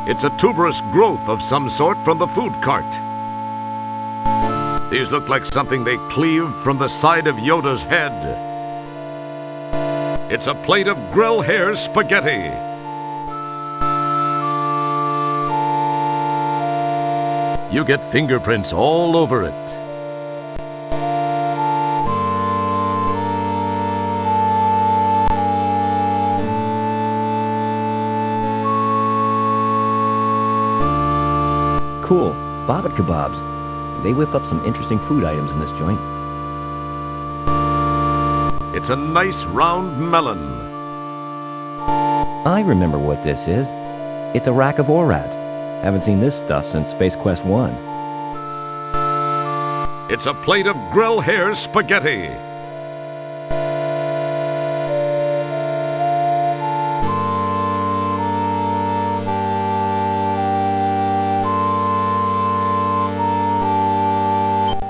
It's a tuberous growth of some sort from the food cart. These look like something they cleaved from the side of Yoda's head. It's a plate of grill hair spaghetti. You get fingerprints all over it. Cool. Bobbit kebabs. They whip up some interesting food items in this joint. It's a nice round melon. I remember what this is. It's a rack of Orat. Haven't seen this stuff since Space Quest 1. It's a plate of grill hair spaghetti.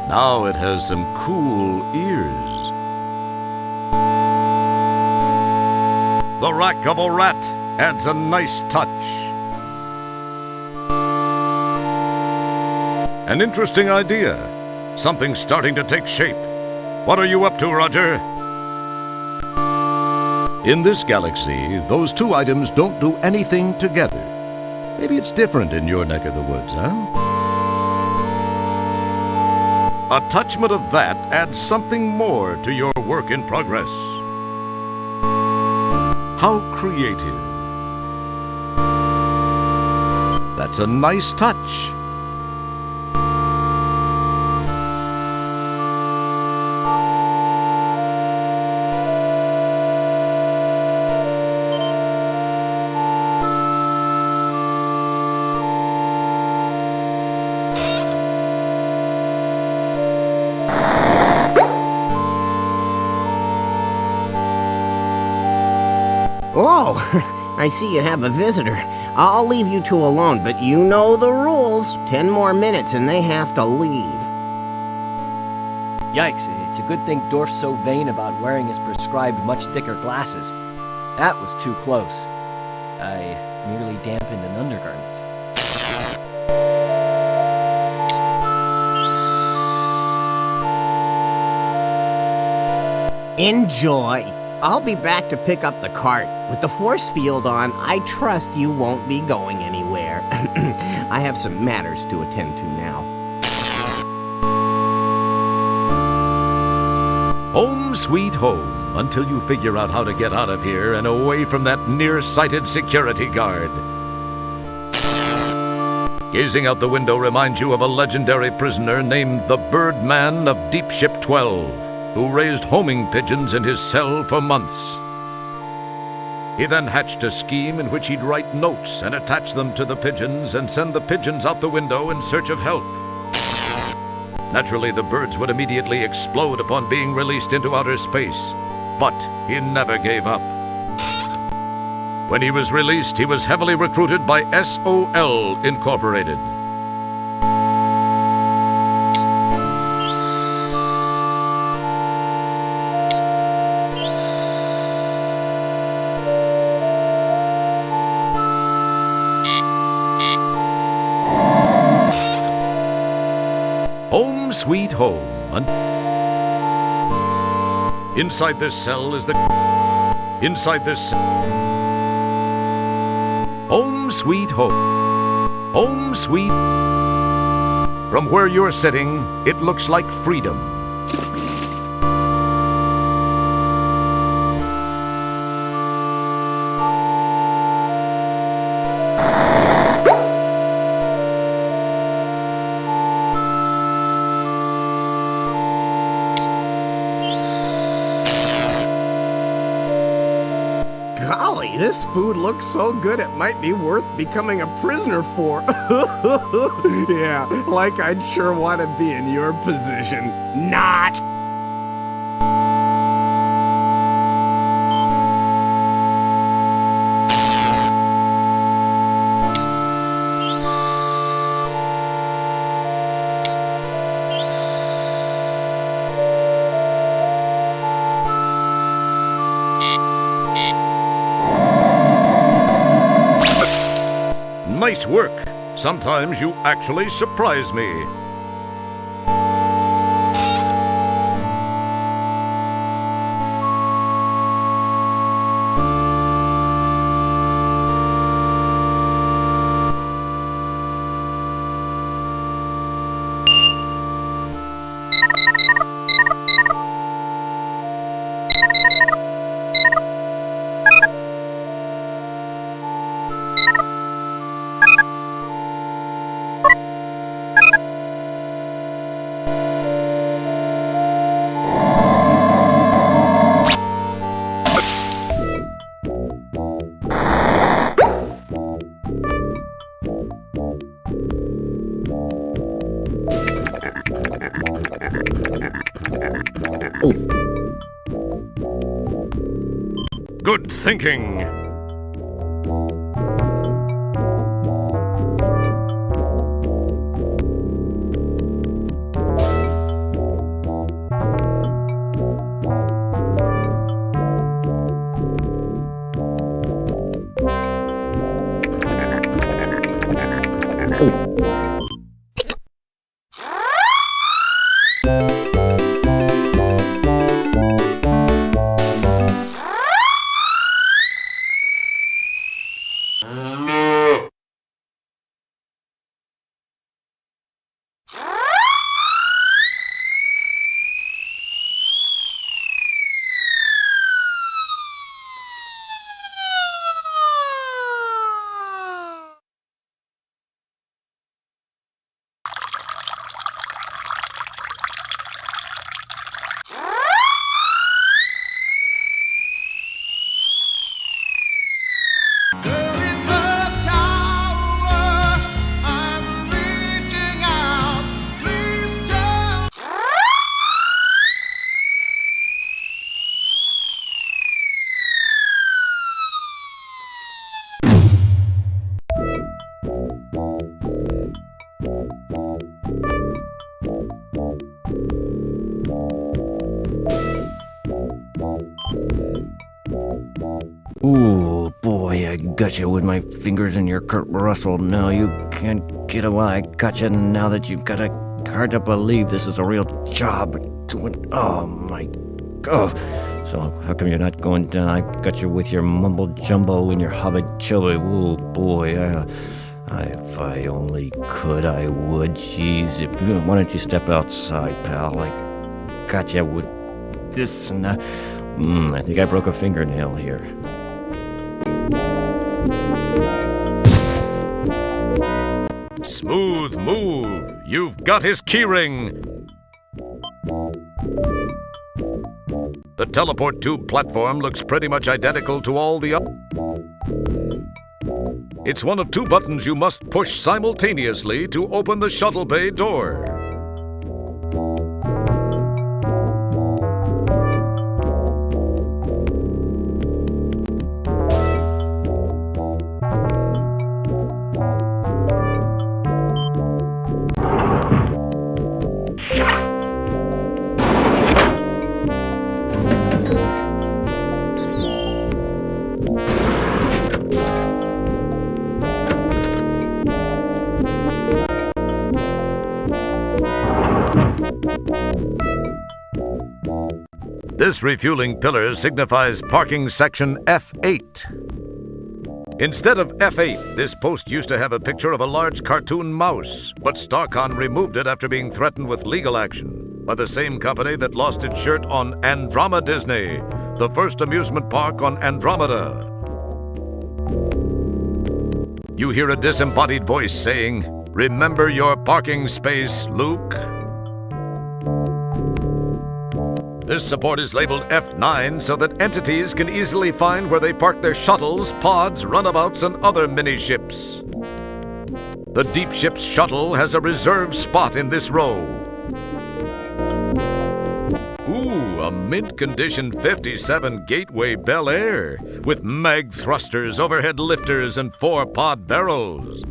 Now it has some cool ears. The rack of Orat adds a nice touch. An interesting idea. Something's starting to take shape. What are you up to, Roger? In this galaxy, those two items don't do anything together. Maybe it's different in your neck of the woods, huh? A touchment of that adds something more to your work in progress. How creative. That's a nice touch. Oh, I see you have a visitor. I'll leave you two alone, but you know the rules. 10 more minutes and they have to leave. Yikes, it's a good thing Dorf's so vain about wearing his prescribed much thicker glasses. That was too close. I nearly dampened an undergarment. Enjoy. I'll be back to pick up the cart. With the force field on, I trust you won't be going anywhere. I have some matters to attend to now. Home sweet home, until you figure out how to get out of here and away from that nearsighted security guard. Gazing out the window reminds you of a legendary prisoner named the Birdman of Deep Ship 12. Who raised homing pigeons in his cell for months. He then hatched a scheme in which he'd write notes and attach them to the pigeons and send the pigeons out the window in search of help. Naturally, the birds would immediately explode upon being released into outer space, but he never gave up. When he was released, he was heavily recruited by SOL Incorporated. Home sweet home. Inside this cell is the... Inside this cell... Home sweet home. Home sweet... From where you're sitting, it looks like freedom. Golly, this food looks so good it might be worth becoming a prisoner for. Yeah, like I'd sure want to be in your position. Not! Nice work. Sometimes you actually surprise me. Good thinking. Ooh, boy, I got you with my fingers in your Kurt Russell. No, you can't get away. I got you now that you've got it. Hard to believe this is a real job. Oh, my God. So how come you're not going down? I got you with your mumbo jumbo and your hobbit chubby. Ooh, boy, if I only could, I would. Jeez, why don't you step outside, pal? I got you with this and that. I think I broke a fingernail here. Smooth move. You've got his keyring. The teleport tube platform looks pretty much identical to all the others. It's one of two buttons you must push simultaneously to open the shuttle bay door. This refueling pillar signifies parking section F8. Instead of F8, this post used to have a picture of a large cartoon mouse, but Starcon removed it after being threatened with legal action by the same company that lost its shirt on Andromeda Disney, the first amusement park on Andromeda. You hear a disembodied voice saying, "Remember your parking space, Luke." This support is labeled F9 so that entities can easily find where they park their shuttles, pods, runabouts, and other mini-ships. The Deep Ship's shuttle has a reserved spot in this row. Ooh, a mint-condition 57 Gateway Bel Air with mag thrusters, overhead lifters, and 4-pod barrels.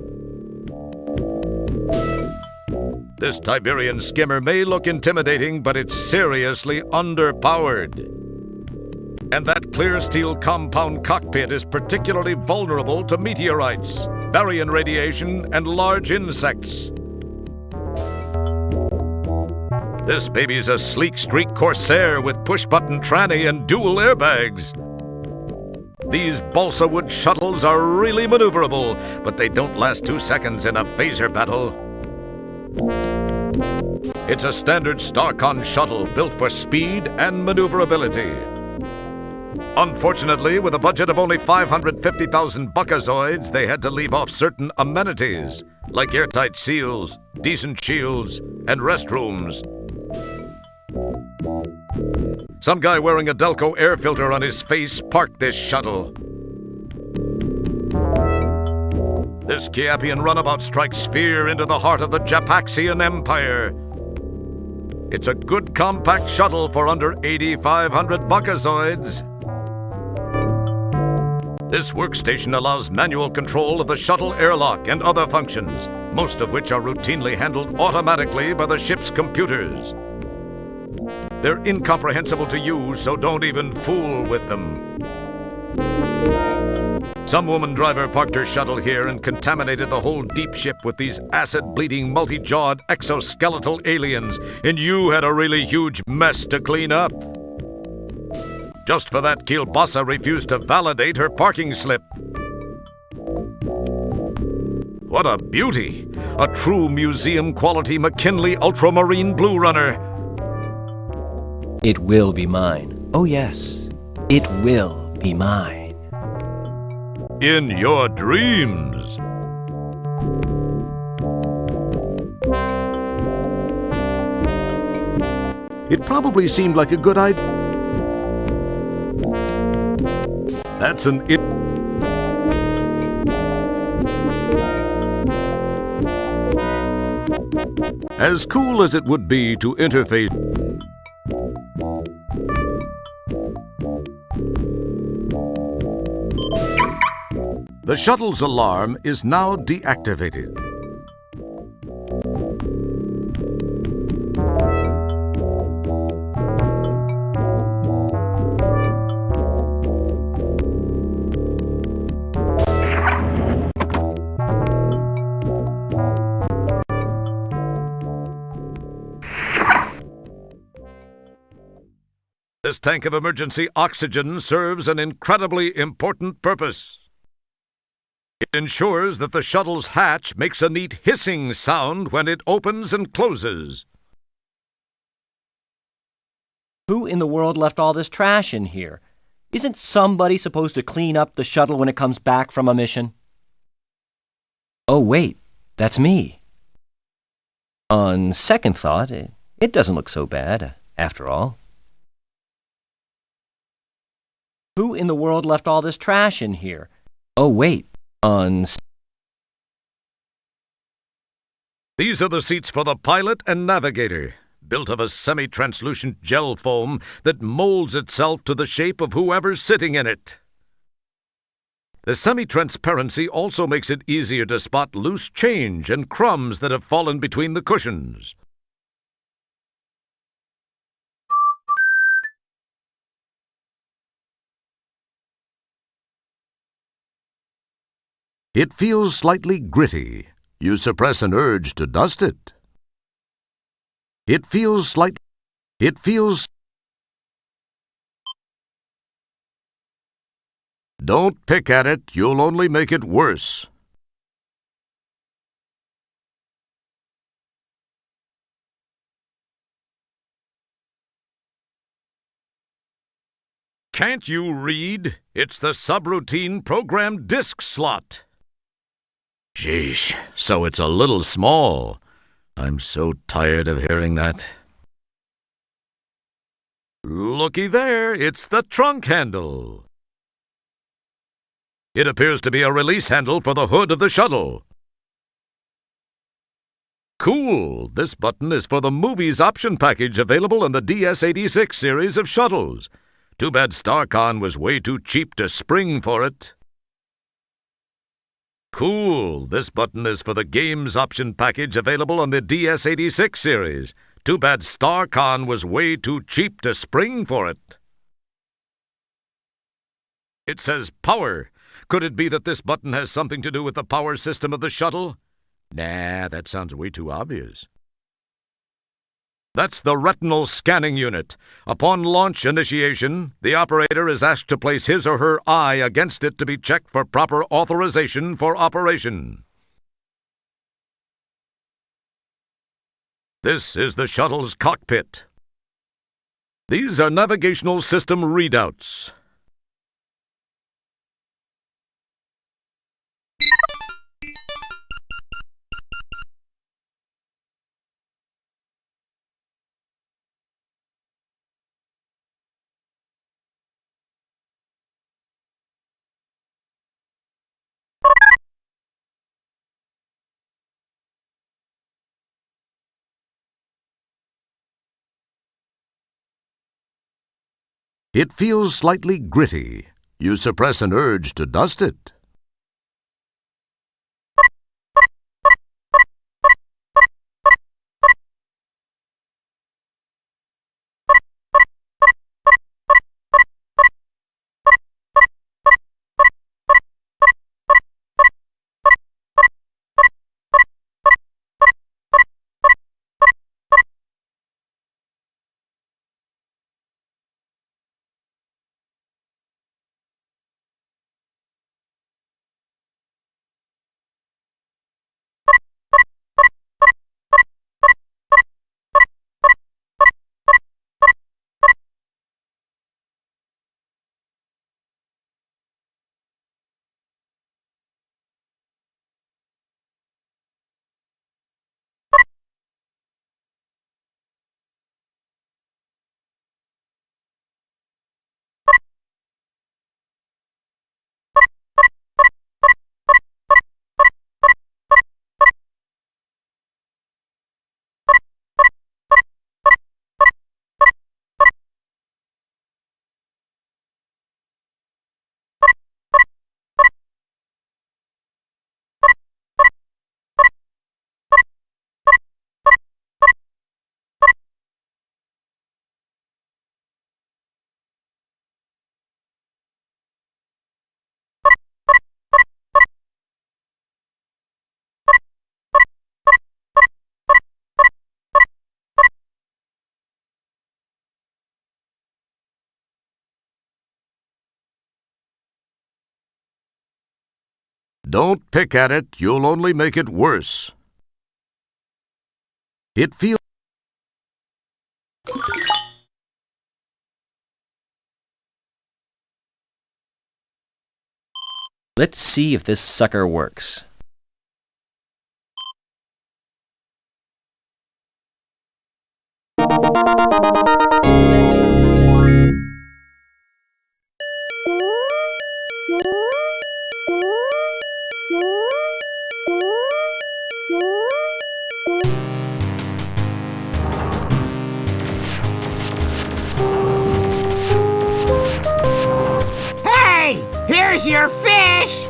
This Tiberian skimmer may look intimidating, but it's seriously underpowered. And that clear steel compound cockpit is particularly vulnerable to meteorites. baryon radiation, and large insects. This baby's a sleek streak Corsair with push-button tranny and dual airbags. These balsa wood shuttles are really maneuverable, but they don't last 2 seconds in a phaser battle. It's a standard Starcon shuttle built for speed and maneuverability. Unfortunately, with a budget of only 550,000 buckazoids, they had to leave off certain amenities, like airtight seals, decent shields, and restrooms. Some guy wearing a Delco air filter on his face parked this shuttle. This Kiapian runabout strikes fear into the heart of the Japaxian Empire. It's a good compact shuttle for under 8,500 buckazoids. This workstation allows manual control of the shuttle airlock and other functions, most of which are routinely handled automatically by the ship's computers. They're incomprehensible to use, so don't even fool with them. Some woman driver parked her shuttle here and contaminated the whole deep ship with these acid-bleeding, multi-jawed exoskeletal aliens, and you had a really huge mess to clean up. Just for that, Kielbasa refused to validate her parking slip. What a beauty! A true museum-quality McKinley Ultramarine Blue Runner. It will be mine. Oh yes, it will be mine. In your dreams. It probably seemed like a good idea. That's an it. As cool as it would be to interface. The shuttle's alarm is now deactivated. This tank of emergency oxygen serves an incredibly important purpose. It ensures that the shuttle's hatch makes a neat hissing sound when it opens and closes. Who in the world left all this trash in here? Isn't somebody supposed to clean up the shuttle when it comes back from a mission? Oh wait, that's me. On second thought, it doesn't look so bad, after all. Who in the world left all this trash in here? Oh wait. These are the seats for the pilot and navigator, built of a semi-translucent gel foam that molds itself to the shape of whoever's sitting in it. The semi-transparency also makes it easier to spot loose change and crumbs that have fallen between the cushions. It feels slightly gritty. You suppress an urge to dust it. It feels. Don't pick at it, you'll only make it worse. Can't you read? It's the subroutine program disk slot. Sheesh, so it's a little small. I'm so tired of hearing that. Looky there, it's the trunk handle. It appears to be a release handle for the hood of the shuttle. Cool, this button is for the Movies option package available in the DS-86 series of shuttles. Too bad Starcon was way too cheap to spring for it. Cool, this button is for the Games option package available on the DS-86 series. Too bad Starcon was way too cheap to spring for it. It says power. Could it be that this button has something to do with the power system of the shuttle? Nah, that sounds way too obvious. That's the retinal scanning unit. Upon launch initiation, the operator is asked to place his or her eye against it to be checked for proper authorization for operation. This is the shuttle's cockpit. These are navigational system readouts. It feels slightly gritty. You suppress an urge to dust it. Don't pick at it, you'll only make it worse. It feels... Let's see if this sucker works. Hey! Here's your fish!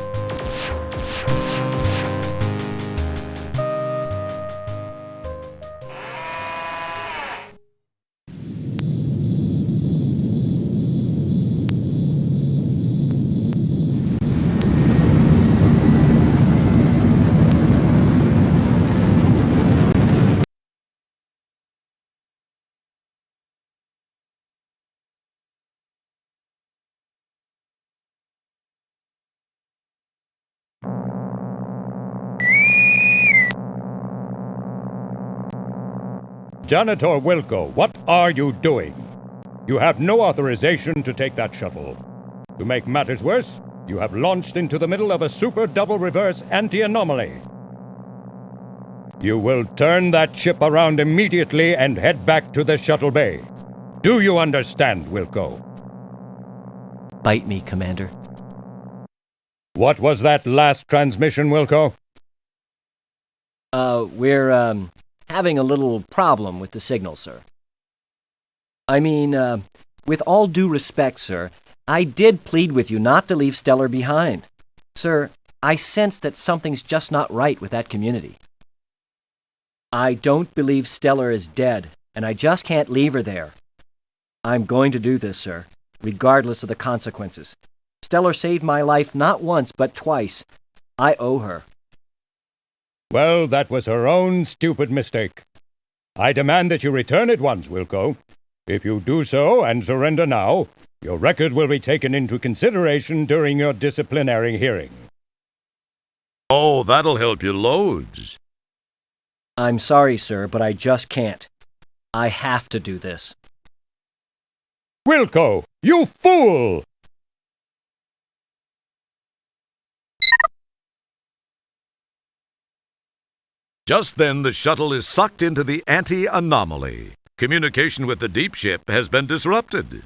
Janitor Wilco, what are you doing? You have no authorization to take that shuttle. To make matters worse, you have launched into the middle of a super double reverse anti-anomaly. You will turn that ship around immediately and head back to the shuttle bay. Do you understand, Wilco? Bite me, Commander. What was that last transmission, Wilco? We're having a little problem with the signal, sir. I mean, with all due respect, sir, I did plead with you not to leave Stellar behind. Sir, I sense that something's just not right with that community. I don't believe Stellar is dead, and I just can't leave her there. I'm going to do this, sir, regardless of the consequences. Stellar saved my life not once, but twice. I owe her. Well, that was her own stupid mistake. I demand that you return at once, Wilco. If you do so and surrender now, your record will be taken into consideration during your disciplinary hearing. Oh, that'll help you loads. I'm sorry, sir, but I just can't. I have to do this. Wilco, you fool! Just then, the shuttle is sucked into the anti-anomaly. Communication with the deep ship has been disrupted.